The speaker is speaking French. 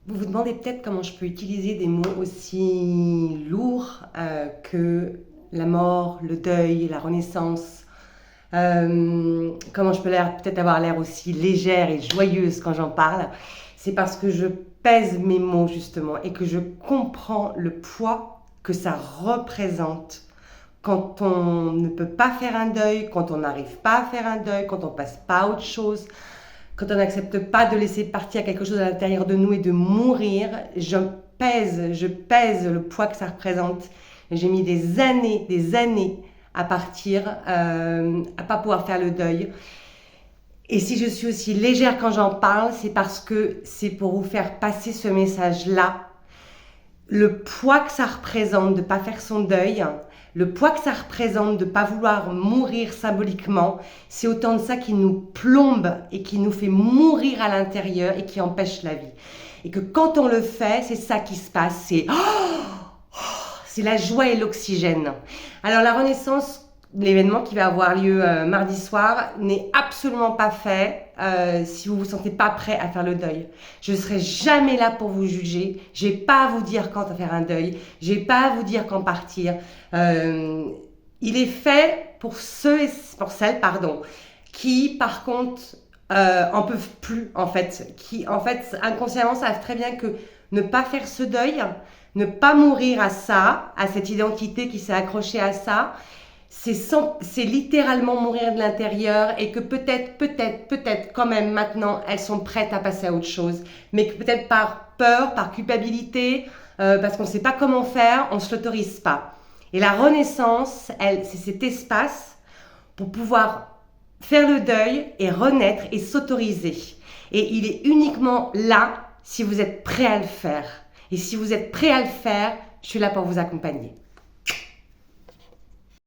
Vous vous demandez peut-être comment je peux utiliser des mots aussi lourds que la mort, le deuil, la renaissance. Comment je peux peut-être avoir l'air aussi légère et joyeuse quand j'en parle. C'est parce que je pèse mes mots justement et que je comprends le poids que ça représente quand on ne peut pas faire un deuil, quand on n'arrive pas à faire un deuil, quand on passe pas à autre chose. Quand on n'accepte pas de laisser partir quelque chose à l'intérieur de nous et de mourir, je pèse le poids que ça représente. J'ai mis des années à partir, à pas pouvoir faire le deuil. Et si je suis aussi légère quand j'en parle, c'est parce que c'est pour vous faire passer ce message-là. Le poids que ça représente de ne pas faire son deuil, le poids que ça représente de ne pas vouloir mourir symboliquement, c'est autant de ça qui nous plombe et qui nous fait mourir à l'intérieur et qui empêche la vie. Et que quand on le fait, c'est ça qui se passe, c'est la joie et l'oxygène. Alors la renaissance, l'événement qui va avoir lieu mardi soir, n'est absolument pas fait si vous ne vous sentez pas prêt à faire le deuil. Je ne serai jamais là pour vous juger. Je n'ai pas à vous dire quand faire un deuil. Je n'ai pas à vous dire quand partir. Il est fait pour pour celles, qui par contre en peuvent plus en fait. Qui en fait inconsciemment savent très bien que ne pas faire ce deuil, ne pas mourir à ça, à cette identité qui s'est accrochée à ça, c'est littéralement mourir de l'intérieur et que peut-être quand même maintenant elles sont prêtes à passer à autre chose, mais que peut-être par peur, par culpabilité, parce qu'on ne sait pas comment faire, on ne se l'autorise pas. Et la renaissance, c'est cet espace pour pouvoir faire le deuil et renaître et s'autoriser. Et il est uniquement là si vous êtes prêt à le faire. Et si vous êtes prêt à le faire, je suis là pour vous accompagner.